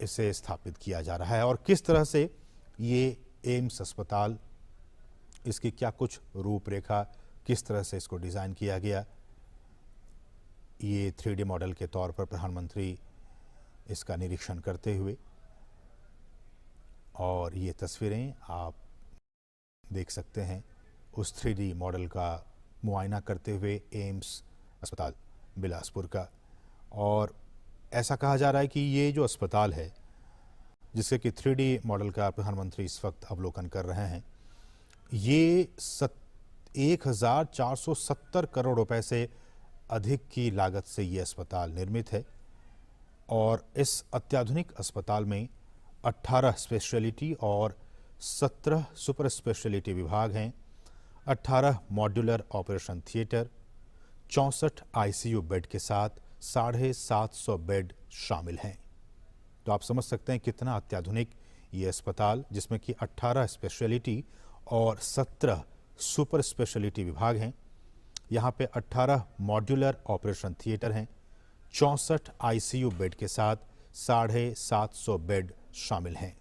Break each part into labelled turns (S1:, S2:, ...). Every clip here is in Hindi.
S1: इसे स्थापित किया जा रहा है और किस तरह से ये एम्स अस्पताल, इसकी क्या कुछ रूपरेखा, किस तरह से इसको डिज़ाइन किया गया, ये 3D मॉडल के तौर पर प्रधानमंत्री इसका निरीक्षण करते हुए, और ये तस्वीरें आप देख सकते हैं उस 3D मॉडल का मुआयना करते हुए एम्स अस्पताल बिलासपुर का। और ऐसा कहा जा रहा है कि ये जो अस्पताल है जिसके कि 3D मॉडल का प्रधानमंत्री इस वक्त अवलोकन कर रहे हैं, ये 1470 करोड़ रुपए से अधिक की लागत से ये अस्पताल निर्मित है और इस अत्याधुनिक अस्पताल में 18 स्पेशलिटी और 17 सुपर स्पेशलिटी विभाग हैं, 18 modular operation theatre, 64 ICU bed के साथ 750 बेड शामिल हैं। तो आप समझ सकते हैं कितना अत्याधुनिक ये अस्पताल, जिसमें कि 18 स्पेशलिटी और 17 सुपर स्पेशलिटी विभाग हैं। यहाँ पे 18 मॉड्यूलर ऑपरेशन थिएटर हैं, 64 आईसीयू बेड के साथ 750 बेड शामिल हैं।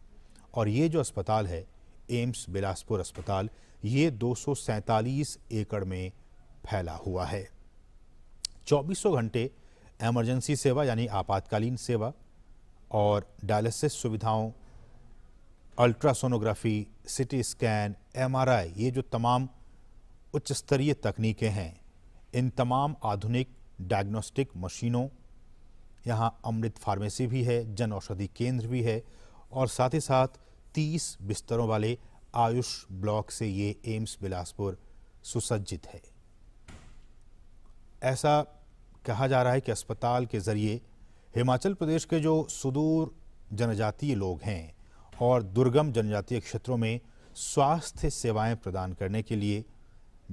S1: और ये जो अस्पताल है एम्स बिलासपुर अस्पताल, ये 247 एकड़ में फैला हुआ है। 24 घंटे इमरजेंसी सेवा यानी आपातकालीन सेवा और डायलिसिस सुविधाओं, अल्ट्रासोनोग्राफी, सिटी स्कैन, एमआरआई, ये जो तमाम उच्च स्तरीय तकनीकें हैं, इन तमाम आधुनिक डायग्नोस्टिक मशीनों, यहाँ अमृत फार्मेसी भी है, जन औषधि केंद्र भी है और साथ ही साथ 30 बिस्तरों वाले आयुष ब्लॉक से ये एम्स बिलासपुर सुसज्जित है। ऐसा कहा जा रहा है कि अस्पताल के जरिए हिमाचल प्रदेश के जो सुदूर जनजातीय लोग हैं और दुर्गम जनजातीय क्षेत्रों में स्वास्थ्य सेवाएं प्रदान करने के लिए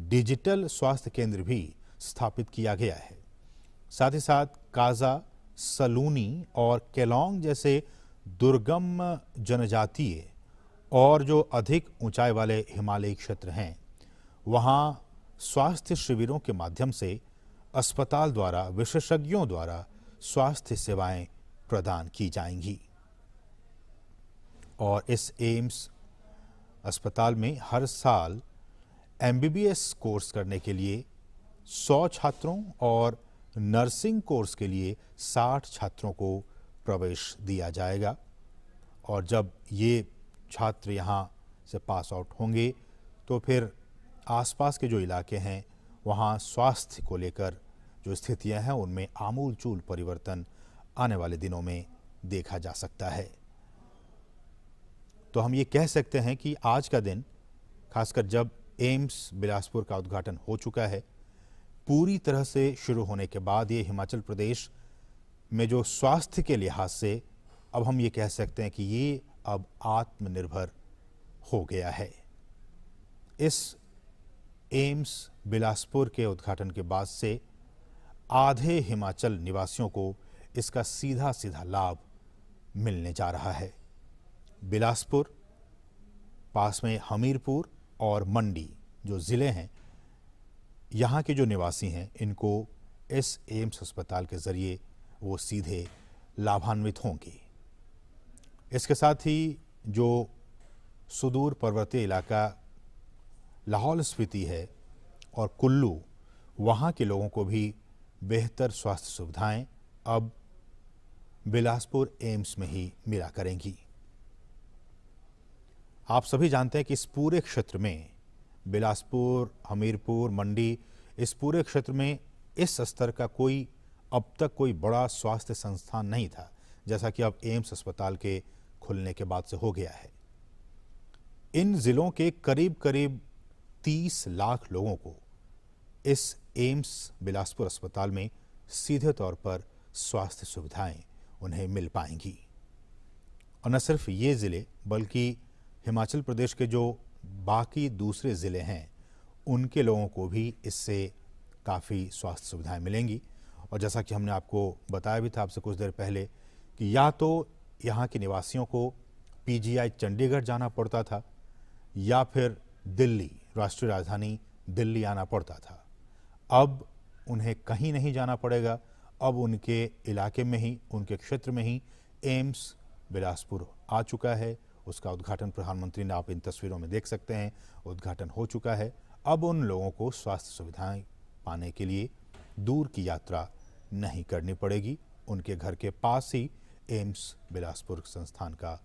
S1: डिजिटल स्वास्थ्य केंद्र भी स्थापित किया गया है। साथ ही साथ काजा, सलूनी और केलोंग जैसे दुर्गम जनजातीय और जो अधिक ऊंचाई वाले हिमालयी क्षेत्र हैं, वहां स्वास्थ्य शिविरों के माध्यम से अस्पताल द्वारा विशेषज्ञों द्वारा स्वास्थ्य सेवाएं प्रदान की जाएंगी। और इस एम्स अस्पताल में हर साल एमबीबीएस कोर्स करने के लिए 100 छात्रों और नर्सिंग कोर्स के लिए 60 छात्रों को प्रवेश दिया जाएगा। और जब ये छात्र यहाँ से पास आउट होंगे तो फिर आसपास के जो इलाके हैं वहाँ स्वास्थ्य को लेकर जो स्थितियाँ हैं उनमें आमूलचूल परिवर्तन आने वाले दिनों में देखा जा सकता है। तो हम ये कह सकते हैं कि आज का दिन, खासकर जब एम्स बिलासपुर का उद्घाटन हो चुका है, पूरी तरह से शुरू होने के बाद ये हिमाचल प्रदेश में जो स्वास्थ्य के लिहाज से अब हम ये कह सकते हैं कि ये अब आत्मनिर्भर हो गया है। इस एम्स बिलासपुर के उद्घाटन के बाद से आधे हिमाचल निवासियों को इसका सीधा सीधा लाभ मिलने जा रहा है। बिलासपुर, पास में हमीरपुर और मंडी जो ज़िले हैं, यहाँ के जो निवासी हैं, इनको इस एम्स अस्पताल के ज़रिए वो सीधे लाभान्वित होंगे। इसके साथ ही जो सुदूर पर्वतीय इलाका लाहौल स्पीति है और कुल्लू, वहाँ के लोगों को भी बेहतर स्वास्थ्य सुविधाएं अब बिलासपुर एम्स में ही मिला करेंगी। आप सभी जानते हैं कि इस पूरे क्षेत्र में, बिलासपुर, हमीरपुर, मंडी, इस पूरे क्षेत्र में इस स्तर का अब तक कोई बड़ा स्वास्थ्य संस्थान नहीं था, जैसा कि अब एम्स अस्पताल के खुलने के बाद से हो गया है। इन जिलों के करीब करीब 30 लाख लोगों को इस एम्स बिलासपुर अस्पताल में सीधे तौर पर स्वास्थ्य सुविधाएं उन्हें मिल पाएंगी। और न सिर्फ ये ज़िले, बल्कि हिमाचल प्रदेश के जो बाकी दूसरे ज़िले हैं, उनके लोगों को भी इससे काफ़ी स्वास्थ्य सुविधाएं मिलेंगी। और जैसा कि हमने आपको बताया भी था आपसे कुछ देर पहले कि या तो यहाँ के निवासियों को पीजीआई चंडीगढ़ जाना पड़ता था या फिर दिल्ली, राष्ट्रीय राजधानी दिल्ली आना पड़ता था। अब उन्हें कहीं नहीं जाना पड़ेगा। अब उनके इलाके में ही, उनके क्षेत्र में ही एम्स बिलासपुर आ चुका है। उसका उद्घाटन प्रधानमंत्री ने, आप इन तस्वीरों में देख सकते हैं, उद्घाटन हो चुका है। अब उन लोगों को स्वास्थ्य सुविधाएं पाने के लिए दूर की यात्रा नहीं करनी पड़ेगी। उनके घर के पास ही एम्स बिलासपुर संस्थान का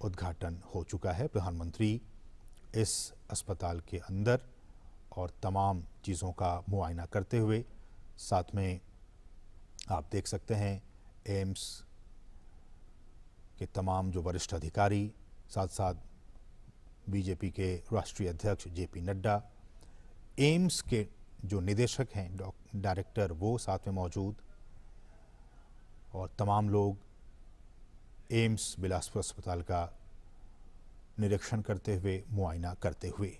S1: उद्घाटन हो चुका है। प्रधानमंत्री इस अस्पताल के अंदर और तमाम चीज़ों का मुआयना करते हुए, साथ में आप देख सकते हैं एम्स के तमाम जो वरिष्ठ अधिकारी, साथ साथ बीजेपी के राष्ट्रीय अध्यक्ष जेपी नड्डा, एम्स के जो निदेशक हैं, डायरेक्टर, वो साथ में मौजूद, और तमाम लोग एम्स बिलासपुर अस्पताल का निरीक्षण करते हुए, मुआयना करते हुए।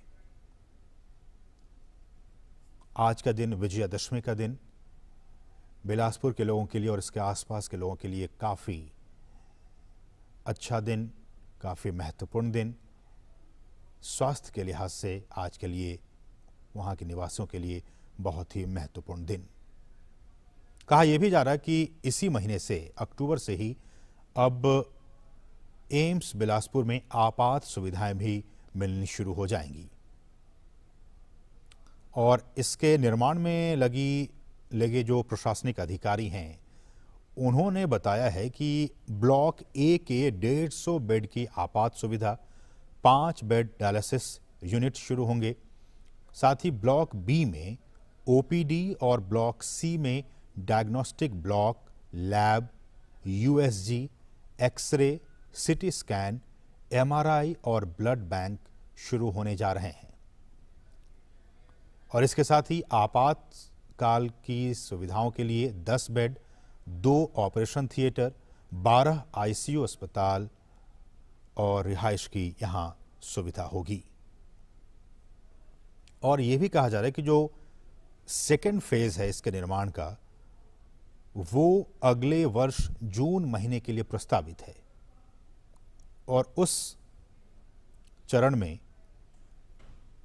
S1: आज का दिन, विजयादशमी का दिन, बिलासपुर के लोगों के लिए और इसके आसपास के लोगों के लिए काफ़ी अच्छा दिन, काफ़ी महत्वपूर्ण दिन, स्वास्थ्य के लिहाज से आज के लिए, वहाँ के निवासियों के लिए बहुत ही महत्वपूर्ण दिन। कहा यह भी जा रहा है कि इसी महीने से, अक्टूबर से ही अब एम्स बिलासपुर में आपात सुविधाएं भी मिलनी शुरू हो जाएंगी और इसके निर्माण में लगे जो प्रशासनिक अधिकारी हैं, उन्होंने बताया है कि ब्लॉक ए के 150 बेड की आपात सुविधा, 5 बेड डायलिसिस यूनिट शुरू होंगे। साथ ही ब्लॉक बी में ओपीडी और ब्लॉक सी में diagnostic block, lab, USG, x-ray, CT scan, MRI और ब्लड बैंक शुरू होने जा रहे हैं। और इसके साथ ही आपातकाल की सुविधाओं के लिए 10 बेड, 2 ऑपरेशन थिएटर, 12 आईसीयू अस्पताल और रिहाइश की यहां सुविधा होगी। और यह भी कहा जा रहा है कि जो सेकेंड फेज है इसके निर्माण का, वो अगले वर्ष जून महीने के लिए प्रस्तावित है और उस चरण में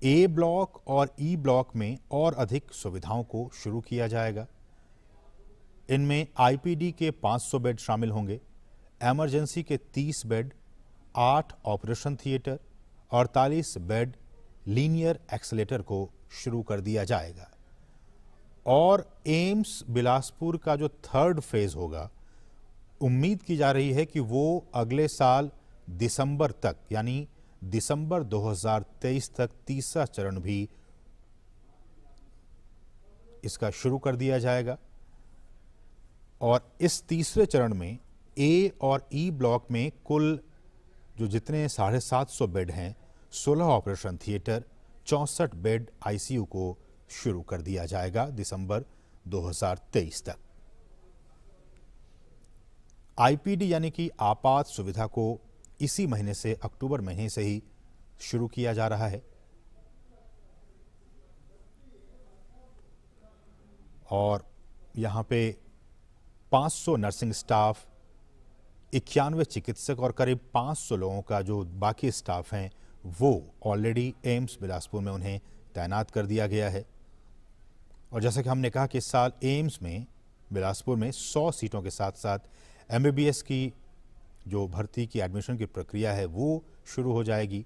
S1: ए ब्लॉक और ई ब्लॉक में और अधिक सुविधाओं को शुरू किया जाएगा। इनमें आईपीडी के 500 बेड शामिल होंगे, इमरजेंसी के 30 bed, 8 operation theatre, 48 bed linear accelerator को शुरू कर दिया जाएगा। और एम्स बिलासपुर का जो थर्ड फेज होगा, उम्मीद की जा रही है कि वो अगले साल दिसंबर तक, यानी दिसंबर 2023 तक तीसरा चरण भी इसका शुरू कर दिया जाएगा। और इस तीसरे चरण में ए और ई ब्लॉक में कुल जो जितने 750 बेड हैं, 16 ऑपरेशन थिएटर, 64 बेड आईसीयू को शुरू कर दिया जाएगा दिसंबर 2023 तक। आईपीडी यानी कि आपात सुविधा को इसी महीने से, अक्टूबर महीने से ही शुरू किया जा रहा है। और यहां पे 500 नर्सिंग स्टाफ, 91 चिकित्सक और करीब 500 लोगों का जो बाकी स्टाफ हैं, वो ऑलरेडी एम्स बिलासपुर में उन्हें तैनात कर दिया गया है। और जैसा कि हमने कहा कि इस साल एम्स में बिलासपुर में 100 सीटों के साथ साथ एमबीबीएस की जो भर्ती की, एडमिशन की प्रक्रिया है, वो शुरू हो जाएगी।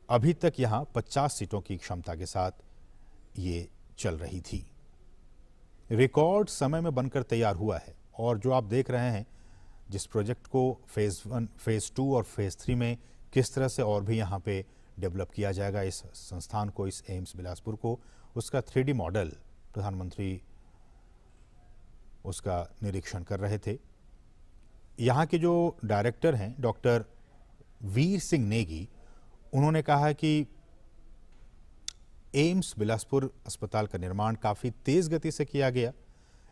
S1: अभी तक यहां 50 सीटों की क्षमता के साथ ये चल रही थी। रिकॉर्ड समय में बनकर तैयार हुआ है। और जो आप देख रहे हैं, जिस प्रोजेक्ट को फेज़ 1, फेज़ 2 और फेज़ 3 में किस तरह से और भी यहाँ पे डेवलप किया जाएगा इस संस्थान को, इस एम्स बिलासपुर को, उसका 3D मॉडल प्रधानमंत्री उसका निरीक्षण कर रहे थे। यहाँ के जो डायरेक्टर हैं डॉक्टर वीर सिंह नेगी, उन्होंने कहा है कि एम्स बिलासपुर अस्पताल का निर्माण काफ़ी तेज़ गति से किया गया,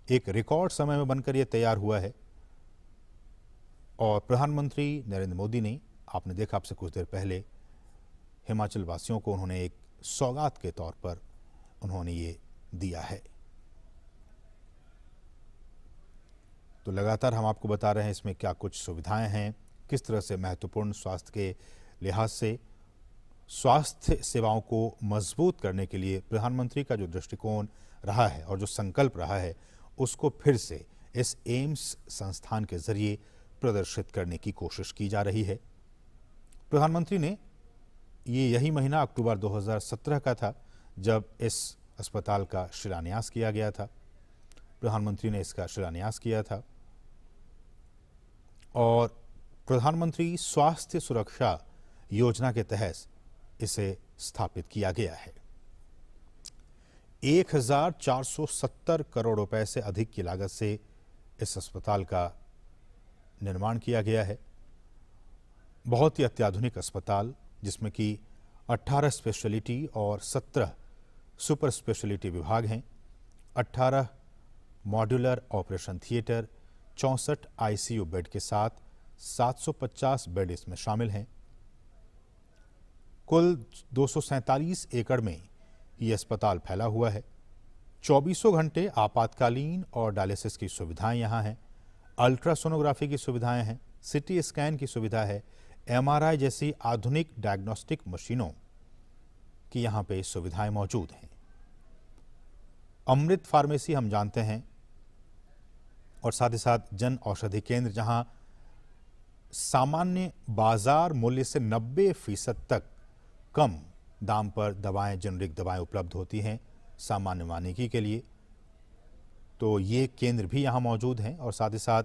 S1: एक रिकॉर्ड समय में बनकर यह तैयार हुआ है। और प्रधानमंत्री नरेंद्र मोदी ने, आपने देखा आपसे कुछ देर पहले, हिमाचल वासियों को उन्होंने एक सौगात के तौर पर उन्होंने ये दिया है। तो लगातार हम आपको बता रहे हैं इसमें क्या कुछ सुविधाएं हैं, किस तरह से महत्वपूर्ण स्वास्थ्य के लिहाज से स्वास्थ्य सेवाओं को मजबूत करने के लिए प्रधानमंत्री का जो दृष्टिकोण रहा है और जो संकल्प रहा है, उसको फिर से इस एम्स संस्थान के जरिए प्रदर्शित करने की कोशिश की जा रही है। प्रधानमंत्री ने यही महीना अक्टूबर 2017 का था जब इस अस्पताल का शिलान्यास किया गया था। प्रधानमंत्री ने इसका शिलान्यास किया था और प्रधानमंत्री स्वास्थ्य सुरक्षा योजना के तहत इसे स्थापित किया गया है। 1470 करोड़ रुपए से अधिक की लागत से इस अस्पताल का निर्माण किया गया है। बहुत ही अत्याधुनिक अस्पताल जिसमें कि 18 स्पेशलिटी और 17 सुपर स्पेशलिटी विभाग हैं, 18 modular operation theatre, 64 ICU bed के साथ 750 बेड इसमें शामिल हैं। कुल 247 एकड़ में ये अस्पताल फैला हुआ है। 24 घंटे आपातकालीन और डायलिसिस की सुविधाएं यहाँ हैं, अल्ट्रासोनोग्राफी की सुविधाएं हैं, सिटी स्कैन की सुविधा है, एमआरआई जैसी आधुनिक डायग्नोस्टिक मशीनों की यहाँ पे सुविधाएं मौजूद हैं। अमृत फार्मेसी हम जानते हैं और साथ ही साथ जन औषधि केंद्र जहां सामान्य बाजार मूल्य से 90% तक कम दाम पर दवाएं, जेनरिक दवाएं उपलब्ध होती हैं सामान्य वानिकी के लिए, तो ये केंद्र भी यहाँ मौजूद हैं और साथ ही साथ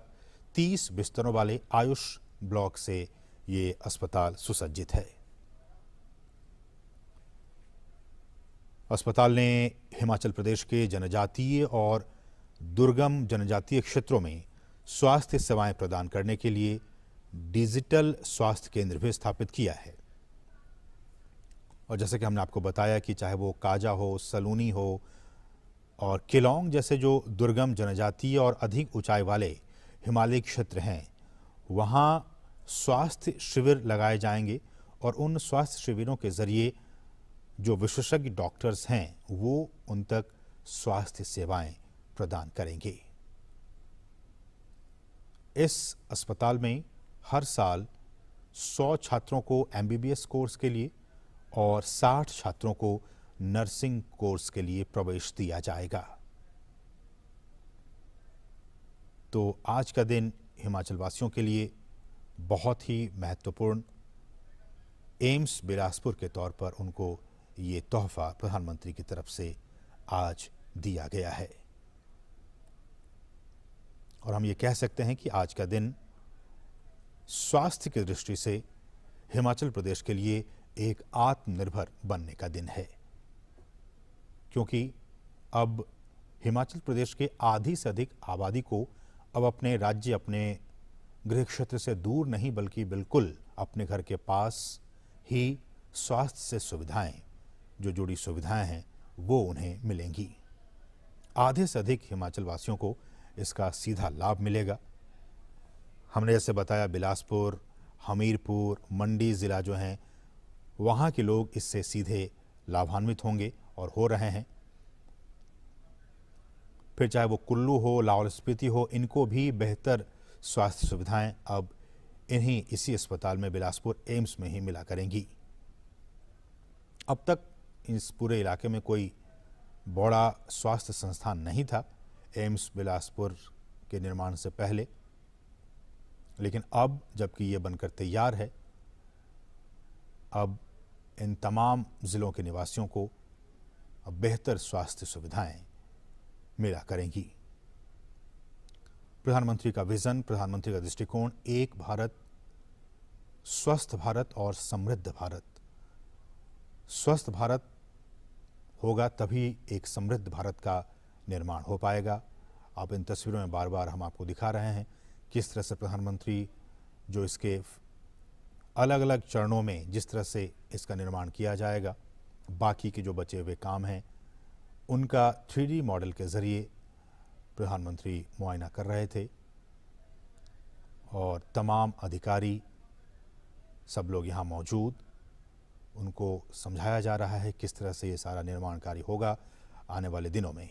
S1: 30 बिस्तरों वाले आयुष ब्लॉक से ये अस्पताल सुसज्जित है। अस्पताल ने हिमाचल प्रदेश के जनजातीय और दुर्गम जनजातीय क्षेत्रों में स्वास्थ्य सेवाएं प्रदान करने के लिए डिजिटल स्वास्थ्य केंद्र भी स्थापित किया है। और जैसे कि हमने आपको बताया कि चाहे वो काजा हो, सलूनी हो और केलोंग जैसे जो दुर्गम जनजातीय और अधिक ऊंचाई वाले हिमालयी क्षेत्र हैं, वहाँ स्वास्थ्य शिविर लगाए जाएंगे और उन स्वास्थ्य शिविरों के जरिए जो विशेषज्ञ डॉक्टर्स हैं वो उन तक स्वास्थ्य सेवाएं प्रदान करेंगे। इस अस्पताल में हर साल 100 छात्रों को एमबीबीएस कोर्स के लिए और 60 छात्रों को नर्सिंग कोर्स के लिए प्रवेश दिया जाएगा। तो आज का दिन हिमाचल वासियों के लिए बहुत ही महत्वपूर्ण, एम्स बिलासपुर के तौर पर उनको ये तोहफा प्रधानमंत्री की तरफ से आज दिया गया है। और हम ये कह सकते हैं कि आज का दिन स्वास्थ्य की दृष्टि से हिमाचल प्रदेश के लिए एक आत्मनिर्भर बनने का दिन है, क्योंकि अब हिमाचल प्रदेश के आधी से अधिक आबादी को अब अपने राज्य, अपने गृह क्षेत्र से दूर नहीं बल्कि बिल्कुल अपने घर के पास ही स्वास्थ्य से सुविधाएं, जो जुड़ी सुविधाएं हैं, वो उन्हें मिलेंगी। आधे से अधिक हिमाचल वासियों को इसका सीधा लाभ मिलेगा। हमने जैसे बताया बिलासपुर, हमीरपुर, मंडी ज़िला जो हैं, वहाँ के लोग इससे सीधे लाभान्वित होंगे और हो रहे हैं। फिर चाहे वो कुल्लू हो, लाहौल स्पीति हो, इनको भी बेहतर स्वास्थ्य सुविधाएं अब इसी अस्पताल में बिलासपुर एम्स में ही मिला करेंगी। अब तक इस पूरे इलाके में कोई बड़ा स्वास्थ्य संस्थान नहीं था एम्स बिलासपुर के निर्माण से पहले, लेकिन अब जबकि ये बनकर तैयार है, अब इन तमाम ज़िलों के निवासियों को अब बेहतर स्वास्थ्य सुविधाएं मिला करेंगी। प्रधानमंत्री का विजन, प्रधानमंत्री का दृष्टिकोण, एक भारत, स्वस्थ भारत और समृद्ध भारत। स्वस्थ भारत होगा तभी एक समृद्ध भारत का निर्माण हो पाएगा। आप इन तस्वीरों में बार बार हम आपको दिखा रहे हैं किस तरह से प्रधानमंत्री जो इसके अलग अलग चरणों में जिस तरह से इसका निर्माण किया जाएगा, बाकी के जो बचे हुए काम हैं उनका 3D मॉडल के ज़रिए प्रधानमंत्री मुआयना कर रहे थे और तमाम अधिकारी, सब लोग यहाँ मौजूद, उनको समझाया जा रहा है किस तरह से ये सारा निर्माण कार्य होगा आने वाले दिनों में।